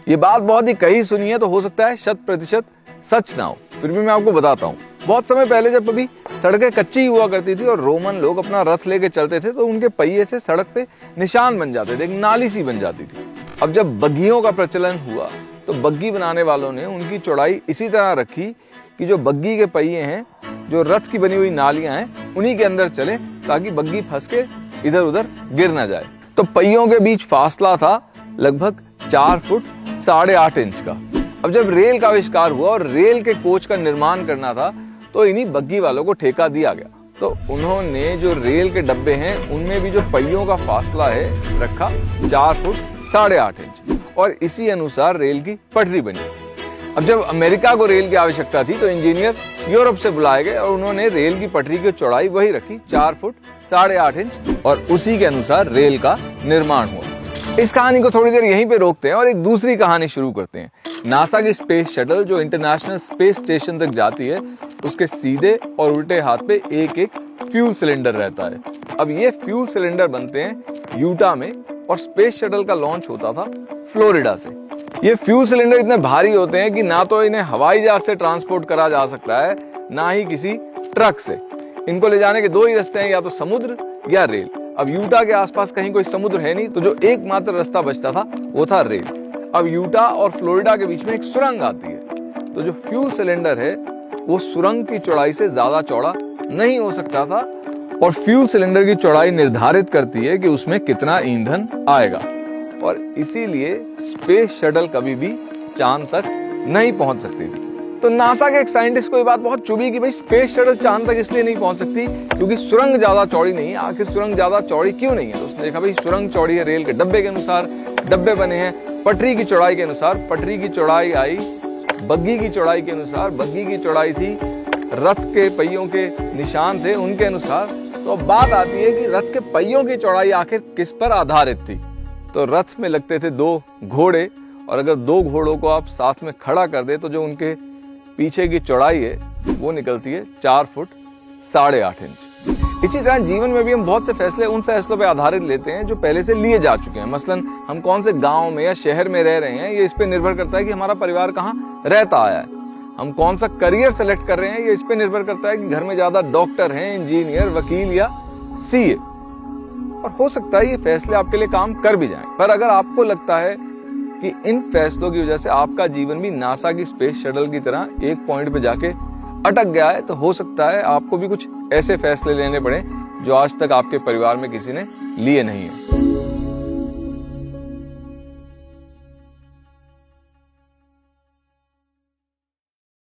ये बात बहुत ही कही सुनी है, तो हो सकता है 100% सच ना हो, फिर भी मैं आपको बताता हूँ। बहुत समय पहले जब अभी सड़कें कच्ची हुआ करती थी और रोमन लोग अपना रथ लेके चलते थे, तो उनके पहिए से सड़क पे निशान बन जाते थे, एक नाली सी बन जाती थी। अब जब बग्गियों का प्रचलन हुआ तो बग्गी बनाने वालों ने उनकी चौड़ाई इसी तरह रखी कि जो बग्गी के पहिए हैं, जो रथ की बनी हुई नालियां हैं, उन्हीं के अंदर चले, ताकि बग्गी फंस के इधर उधर गिर ना जाए। तो पहियों के बीच फासला था लगभग 4 फुट 8.5 इंच का। अब जब रेल का आविष्कार हुआ और रेल के कोच का निर्माण करना था, तो इन्हीं बग्गी वालों को ठेका दिया गया। तो उन्होंने जो रेल के डब्बे हैं उनमें भी जो पहियों का फासला है रखा 4 फुट 8.5 इंच, और इसी अनुसार रेल की पटरी बनी। अब जब अमेरिका को रेल की आवश्यकता थी, तो इंजीनियर यूरोप से बुलाए गए और उन्होंने रेल की पटरी की चौड़ाई वही रखी 4 फुट 8.5 इंच, और उसी के अनुसार रेल का निर्माण हुआ। इस कहानी को थोड़ी देर यहीं पे रोकते हैं और एक दूसरी कहानी शुरू करते हैं। नासा की स्पेस शटल जो इंटरनेशनल स्पेस स्टेशन तक जाती है, उसके सीधे और उल्टे हाथ पे एक एक फ्यूल सिलेंडर रहता है। अब ये फ्यूल सिलेंडर बनते हैं यूटा में, और स्पेस शटल का लॉन्च होता था फ्लोरिडा से। ये फ्यूल सिलेंडर इतने भारी होते हैं कि ना तो इन्हें हवाई जहाज से ट्रांसपोर्ट करा जा सकता है, ना ही किसी ट्रक से। इनको ले जाने के 2 ही रास्ते हैं, या तो समुद्र या रेल। अब यूटा के आसपास कहीं कोई समुद्र है नहीं, तो जो एकमात्र रास्ता बचता था वो था रेल। अब यूटा और फ्लोरिडा के बीच में एक सुरंग आती है, तो जो फ्यूल सिलेंडर है वो सुरंग की चौड़ाई से ज्यादा चौड़ा नहीं हो सकता था, और फ्यूल सिलेंडर की चौड़ाई निर्धारित करती है कि उसमें कितना ईंधन आएगा, और इसीलिए स्पेस शटल कभी भी चांद तक नहीं पहुंच सकती थी। तो नासा के एक साइंटिस्ट को ये बात बहुत चुभी कि भाई स्पेस शटल चांद तक इसलिए नहीं पहुंच सकती क्योंकि सुरंग ज्यादा चौड़ी नहीं है। आखिर सुरंग ज्यादा चौड़ी क्यों नहीं है? तो उसने देखा भाई सुरंग चौड़ी है रेल के डब्बे के अनुसार, डब्बे बने हैं पटरी की चौड़ाई के अनुसार, पटरी की चौड़ाई आई बग्गी की चौड़ाई के अनुसार, बग्गी की चौड़ाई थी रथ के पहियों के निशान थे उनके अनुसार। तो अब बात आती है कि रथ के पहियों की चौड़ाई आखिर किस पर आधारित थी? तो रथ में लगते थे 2 घोड़े, और अगर 2 घोड़ों को आप साथ में खड़ा कर दे तो जो उनके पीछे की चौड़ाई है वो निकलती है 4 फुट 8.5 इंच। इसी तरह जीवन में भी हम बहुत से फैसले उन फैसलों पर आधारित लेते हैं जो पहले से लिए जा चुके हैं। मसलन हम कौन से गांव में या शहर में रह रहे हैं, ये इस पे निर्भर करता है कि हमारा परिवार कहाँ रहता आया है। हम कौन सा करियर सेलेक्ट कर रहे हैं, ये इस पे निर्भर करता है कि घर में ज्यादा डॉक्टर हैं, इंजीनियर, वकील या सीए। और हो सकता है ये फैसले आपके लिए काम कर भी जाएं, पर अगर आपको लगता है कि इन फैसलों की वजह से आपका जीवन भी नासा की स्पेस शटल की तरह एक पॉइंट पे जाके अटक गया है, तो हो सकता है आपको भी कुछ ऐसे फैसले लेने पड़े जो आज तक आपके परिवार में किसी ने लिए नहीं है।